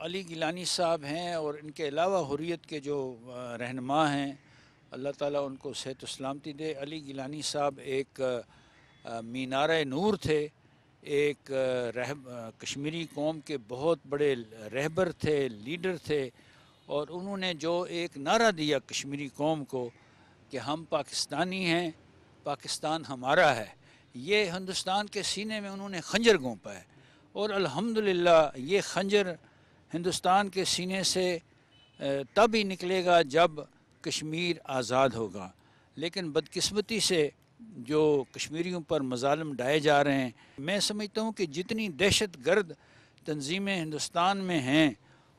علی گیلانی صاحب ہیں اور ان کے علاوہ حریت کے جو رہنما ہیں، اللہ تعالیٰ ان کو صحت و سلامتی دے. علی گیلانی صاحب ایک مینارہ نور تھے، ایک کشمیری قوم کے بہت بڑے رہبر تھے، لیڈر تھے، اور انہوں نے جو ایک نعرہ دیا کشمیری قوم کو کہ ہم پاکستانی ہیں، پاکستان ہمارا ہے، یہ ہندوستان کے سینے میں انہوں نے خنجر گھونپا ہے. اور الحمدللہ یہ خنجر ہندوستان کے سینے سے تب ہی نکلے گا جب کشمیر آزاد ہوگا. لیکن بدقسمتی سے جو کشمیریوں پر مظالم ڈھائے جا رہے ہیں، میں سمجھتا ہوں کہ جتنی دہشت گرد تنظیمیں ہندوستان میں ہیں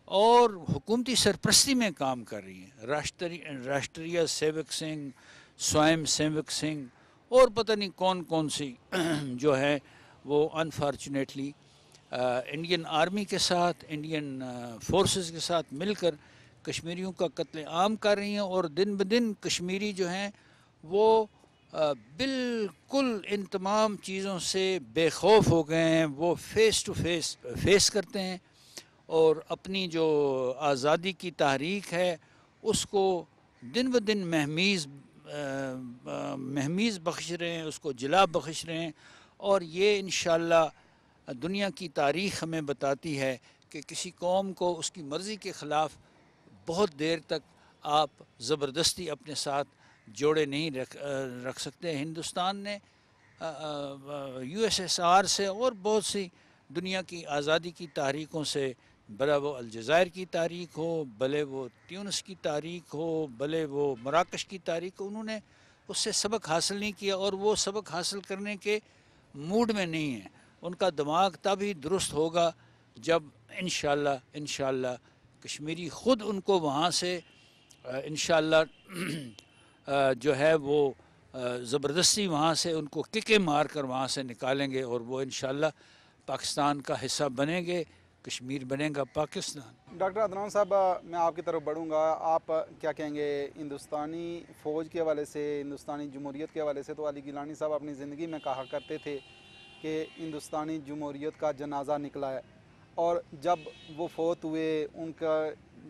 اور حکومتی سرپرستی میں کام کر رہی ہیں، راشٹریہ سیوک سنگھ، سوئم سیوک سنگھ اور پتہ نہیں کون کون سی جو ہے وہ انفارچونیٹلی انڈین آرمی کے ساتھ، انڈین فورسز کے ساتھ مل کر کشمیریوں کا قتل عام کر رہی ہیں. اور دن بدن کشمیری جو ہیں وہ بالکل ان تمام چیزوں سے بے خوف ہو گئے ہیں. وہ فیس ٹو فیس کرتے ہیں اور اپنی جو آزادی کی تحریک ہے اس کو دن بدن مہمیز بخش رہے ہیں، اس کو جلا بخش رہے ہیں. اور یہ انشاءاللہ دنیا کی تاریخ ہمیں بتاتی ہے کہ کسی قوم کو اس کی مرضی کے خلاف بہت دیر تک آپ زبردستی اپنے ساتھ جوڑے نہیں رکھ سکتے. ہندوستان نے USSR سے اور بہت سی دنیا کی آزادی کی تحریکوں سے، بھلے وہ الجزائر کی تحریک ہو، بھلے وہ تیونس کی تحریک ہو، بھلے وہ مراکش کی تحریک ہو، انہوں نے اس سے سبق حاصل نہیں کیا اور وہ سبق حاصل کرنے کے موڈ میں نہیں ہیں. ان کا دماغ تب ہی درست ہوگا جب انشاءاللہ کشمیری خود ان کو وہاں سے انشاءاللہ جو ہے وہ زبردستی وہاں سے ان کو ککیں مار کر وہاں سے نکالیں گے اور وہ انشاءاللہ پاکستان کا حصہ بنیں گے، کشمیر بنے گا پاکستان. ڈاکٹر عدنان صاحب، میں آپ کی طرف بڑھوں گا. آپ کیا کہیں گے ہندوستانی فوج کے حوالے سے، ہندوستانی جمہوریت کے حوالے سے؟ تو علی گیلانی صاحب اپنی زندگی میں کہا کرتے تھے کہ ہندوستانی جمہوریت کا جنازہ نکلا ہے، اور جب وہ فوت ہوئے ان کا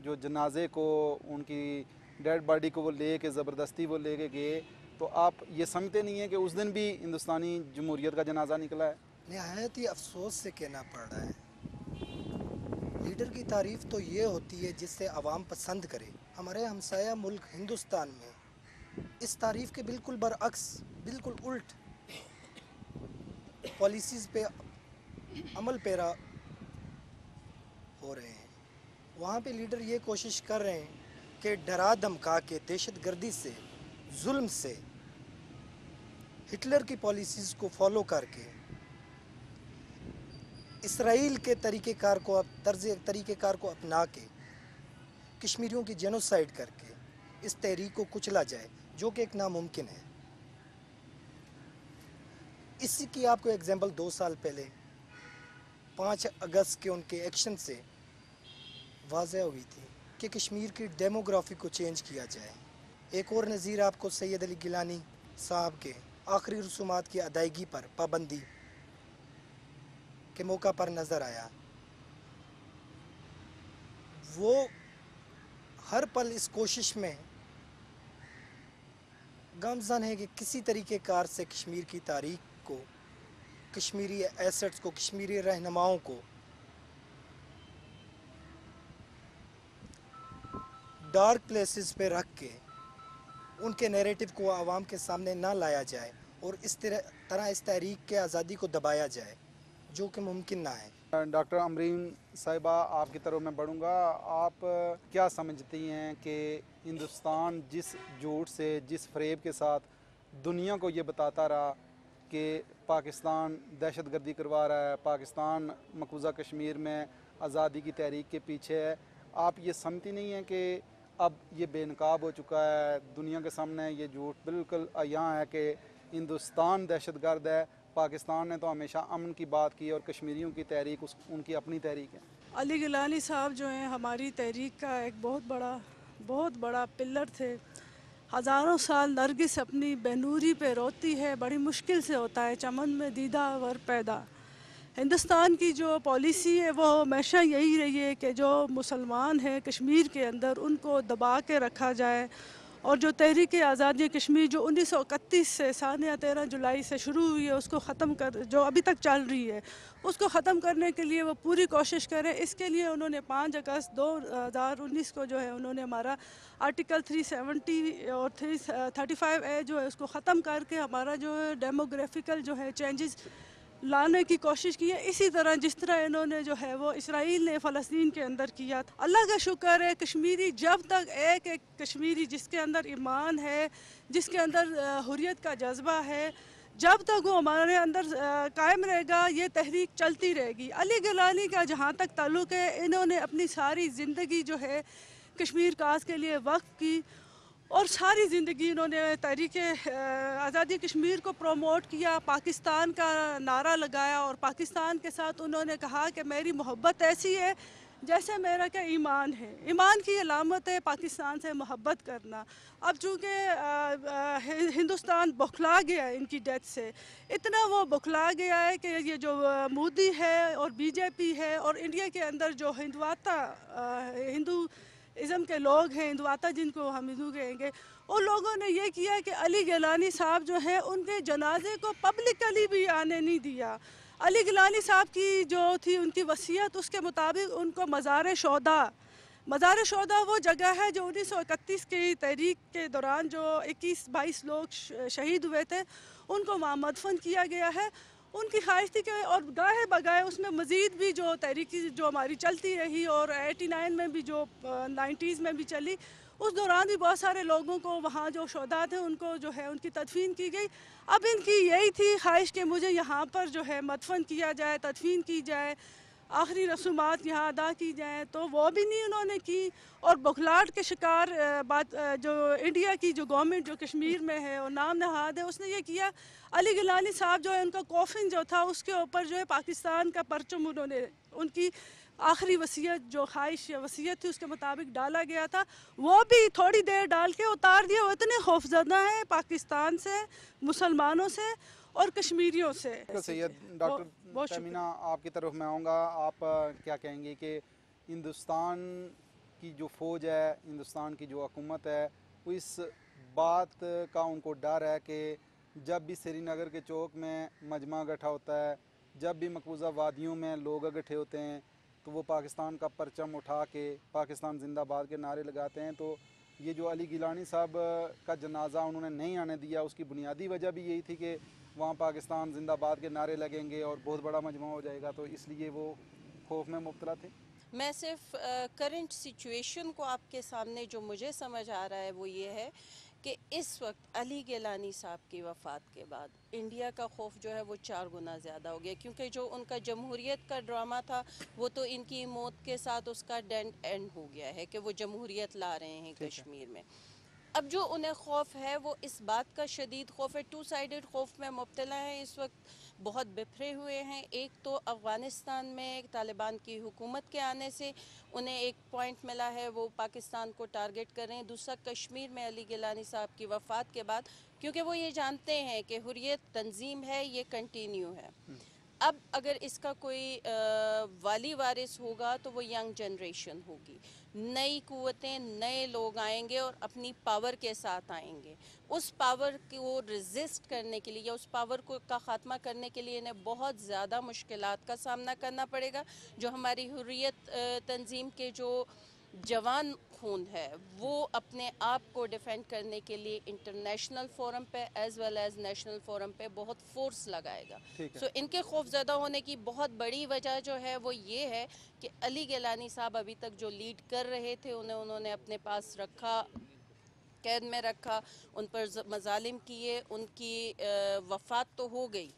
جو جنازے کو، ان کی ڈیڈ باڈی کو وہ لے کے زبردستی وہ لے کے گئے، تو آپ یہ سمجھتے نہیں ہیں کہ اس دن بھی ہندوستانی جمہوریت کا جنازہ نکلا ہے؟ نہایت ہی افسوس سے کہنا پڑ رہا ہے. لیڈر کی تعریف تو یہ ہوتی ہے جس سے عوام پسند کرے. ہمارے ہمسایہ ملک ہندوستان میں اس تعریف کے بالکل برعکس، بالکل الٹ پالیسیز پہ عمل پیرا ہو رہے ہیں. وہاں پہ لیڈر یہ کوشش کر رہے ہیں کہ ڈرا دھمکا کے، دہشت گردی سے، ظلم سے، ہٹلر کی پالیسیز کو فالو کر کے، اسرائیل کے طریقہ کار کو اپنا کے، کشمیریوں کی جینوسائیڈ کر کے اس تحریک کو کچلا جائے، جو کہ ایک ناممکن ہے. اسی کی آپ کو ایگزامپل 2 سال پہلے 5 اگست کے ان کے ایکشن سے واضح ہوئی تھی کہ کشمیر کی ڈیموگرافی کو چینج کیا جائے. ایک اور نظیر آپ کو سید علی گیلانی صاحب کے آخری رسومات کی ادائیگی پر پابندی کے موقع پر نظر آیا. وہ ہر پل اس کوشش میں گامزن ہے کہ کسی طریقہ کار سے کشمیر کی تاریخ کو، کشمیری ایسٹس کو، کشمیری رہنماؤں کو ڈارک پلیسز پہ رکھ کے ان کے نیریٹو کو عوام کے سامنے نہ لایا جائے اور اس طرح اس تحریک کے آزادی کو دبایا جائے، جو کہ ممکن نہ ہے. ڈاکٹر امرین صاحبہ، آپ کی طرف میں بڑھوں گا. آپ کیا سمجھتی ہیں کہ ہندوستان جس جھوٹ سے، جس فریب کے ساتھ دنیا کو یہ بتاتا رہا کہ پاکستان دہشت گردی کروا رہا ہے، پاکستان مقبوضہ کشمیر میں آزادی کی تحریک کے پیچھے ہے، آپ یہ سمجھتی نہیں ہیں کہ اب یہ بے نقاب ہو چکا ہے، دنیا کے سامنے یہ جھوٹ بالکل عیاں ہے کہ ہندوستان دہشت گرد ہے، پاکستان نے تو ہمیشہ امن کی بات کی اور کشمیریوں کی تحریک ان کی اپنی تحریک ہے؟ علی گیلانی صاحب جو ہیں ہماری تحریک کا ایک بہت بڑا پلر تھے. ہزاروں سال نرگس اپنی بینوری پہ روتی ہے، بڑی مشکل سے ہوتا ہے چمن میں دیدہ ور پیدا. ہندوستان کی جو پالیسی ہے وہ ہمیشہ یہی رہی ہے کہ جو مسلمان ہیں کشمیر کے اندر ان کو دبا کے رکھا جائے، اور جو تحریک آزادی کشمیر جو 1931 سے سانیہ 13 جولائی سے شروع ہوئی ہے اس کو ختم جو ابھی تک چل رہی ہے اس کو ختم کرنے کے لیے وہ پوری کوشش کریں۔ اس کے لیے انہوں نے 5 اگست 2019 کو جو ہے انہوں نے ہمارا آرٹیکل 370 اور 335A جو ہے اس کو ختم کر کے ہمارا جو ہے ڈیموگرافیکل جو ہے چینجز لانے کی کوشش کی ہے، اسی طرح جس طرح انہوں نے جو ہے وہ اسرائیل نے فلسطین کے اندر کیا تھا۔ اللہ کا شکر ہے کشمیری جب تک ایک کشمیری جس کے اندر ایمان ہے، جس کے اندر حریت کا جذبہ ہے، جب تک وہ ہمارے اندر قائم رہے گا یہ تحریک چلتی رہے گی۔ علی گیلانی کا جہاں تک تعلق ہے انہوں نے اپنی ساری زندگی جو ہے کشمیر کاز کے لیے وقف کی، اور ساری زندگی انہوں نے تحریک آزادی کشمیر کو پروموٹ کیا، پاکستان کا نعرہ لگایا، اور پاکستان کے ساتھ انہوں نے کہا کہ میری محبت ایسی ہے جیسے میرا کہ ایمان ہے، ایمان کی علامت ہے پاکستان سے محبت کرنا۔ اب چونکہ ہندوستان بخلا گیا ہے ان کی ڈیتھ سے، اتنا وہ بخلا گیا ہے کہ یہ جو مودی ہے اور BJP ہے اور انڈیا کے اندر جو ہندوازم کے لوگ ہیں، ہندواتا جن کو ہم ہندو کہیں گے، ان لوگوں نے یہ کیا کہ علی گیلانی صاحب جو ہے ان کے جنازے کو پبلکلی بھی آنے نہیں دیا۔ علی گیلانی صاحب کی جو تھی ان کی وصیت اس کے مطابق ان کو مزار شہداء وہ جگہ ہے جو 1931 کی تحریک کے دوران جو 21-22 لوگ شہید ہوئے تھے ان کو وہاں مدفن کیا گیا ہے۔ ان کی خواہش تھی کہ اور گاہے بگاہے اس میں مزید بھی جو تحریکی جو ہماری چلتی رہی اور 89 میں بھی جو 90s میں بھی چلی، اس دوران بھی بہت سارے لوگوں کو وہاں جو شہداء تھے ان کو جو ہے ان کی تدفین کی گئی۔ اب ان کی یہی تھی خواہش کہ مجھے یہاں پر جو ہے مدفن کیا جائے، تدفین کی جائے، آخری رسومات یہاں ادا کی جائیں، تو وہ بھی نہیں انہوں نے کی۔ اور بخلاہٹ کے شکار جو انڈیا کی جو گورنمنٹ جو کشمیر میں ہے اور نام نہاد ہے اس نے یہ کیا، علی گیلانی صاحب جو ہے ان کا کوفن جو تھا اس کے اوپر جو ہے پاکستان کا پرچم انہوں نے ان کی آخری وصیت جو خواہش یا وصیت تھی اس کے مطابق ڈالا گیا تھا، وہ بھی تھوڑی دیر ڈال کے اتار دیا۔ وہ اتنے خوفزدہ ہیں پاکستان سے، مسلمانوں سے اور کشمیریوں سے۔ سید ڈاکٹر تہمینہ آپ کی طرف میں آؤں گا، آپ کیا کہیں گی کہ ہندوستان کی جو فوج ہے، ہندوستان کی جو حکومت ہے، وہ اس بات کا ان کو ڈر ہے کہ جب بھی سری نگر کے چوک میں مجمع اکٹھا ہوتا ہے، جب بھی مقبوضہ وادیوں میں لوگ اکٹھے ہوتے ہیں تو وہ پاکستان کا پرچم اٹھا کے پاکستان زندہ باد کے نعرے لگاتے ہیں، تو یہ جو علی گیلانی صاحب کا جنازہ انہوں نے نہیں آنے دیا اس کی بنیادی وجہ بھی یہی تھی کہ وہاں پاکستان زندہ باد کے نعرے لگیں گے اور بہت بڑا مجمع ہو جائے گا، تو اس لیے وہ خوف میں مبتلا تھے۔ میں صرف کرنٹ سچویشن کو آپ کے سامنے جو مجھے سمجھ آ رہا ہے وہ یہ ہے کہ اس وقت علی گیلانی صاحب کی وفات کے بعد انڈیا کا خوف جو ہے وہ 4 گنا زیادہ ہو گیا، کیونکہ جو ان کا جمہوریت کا ڈرامہ تھا وہ تو ان کی موت کے ساتھ اس کا اینڈ ہو گیا ہے کہ وہ جمہوریت لا رہے ہیں کشمیر میں۔ اب جو انہیں خوف ہے وہ اس بات کا شدید خوف ہے، 2 سائیڈڈ خوف میں مبتلا ہیں، اس وقت بہت بپھرے ہوئے ہیں۔ ایک تو افغانستان میں طالبان کی حکومت کے آنے سے انہیں ایک پوائنٹ ملا ہے، وہ پاکستان کو ٹارگٹ کر رہے ہیں۔ دوسرا کشمیر میں علی گیلانی صاحب کی وفات کے بعد، کیونکہ وہ یہ جانتے ہیں کہ حریت تنظیم ہے، یہ کنٹینیو ہے۔ اب اگر اس کا کوئی والی وارث ہوگا تو وہ ینگ جنریشن ہوگی، نئی قوتیں، نئے لوگ آئیں گے اور اپنی پاور کے ساتھ آئیں گے۔ اس پاور کو ریزسٹ کرنے کے لیے یا اس پاور کا خاتمہ کرنے کے لیے انہیں بہت زیادہ مشکلات کا سامنا کرنا پڑے گا۔ جو ہماری حریت تنظیم کے جو جوان خون ہے وہ اپنے آپ کو ڈیفینڈ کرنے کے لیے انٹرنیشنل فورم پہ as well as national forum پہ بہت فورس لگائے گا۔ سو ان کے خوف زدہ ہونے کی بہت بڑی وجہ جو ہے وہ یہ ہے کہ علی گیلانی صاحب ابھی تک جو لیڈ کر رہے تھے انہوں نے اپنے پاس رکھا، قید میں رکھا، ان پر مظالم کیے، ان کی وفات تو ہو گئی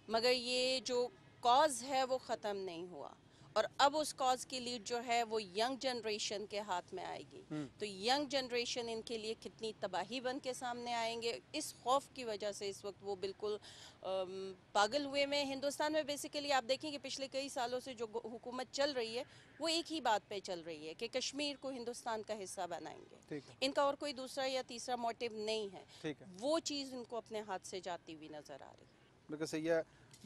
مگر یہ جو کاز ہے وہ ختم نہیں ہوا، اور اب اس کاز کی لیڈ جو ہے وہ ینگ جنریشن کے ہاتھ میں آئے گی۔ تو ینگ جنریشن ان کے لیے کتنی تباہی بن کے سامنے آئیں گے، اس خوف کی وجہ سے اس وقت وہ بالکل پاگل ہوئے میں۔ ہندوستان میں بیسیکلی آپ دیکھیں کہ پچھلے کئی سالوں سے جو حکومت چل رہی ہے وہ ایک ہی بات پہ چل رہی ہے کہ کشمیر کو ہندوستان کا حصہ بنائیں گے، ان کا اور کوئی دوسرا یا تیسرا موٹیو نہیں ہے، وہ چیز ان کو اپنے ہاتھ سے جاتی ہوئی نظر آ رہی ہے۔ بالکل صحیح ہے۔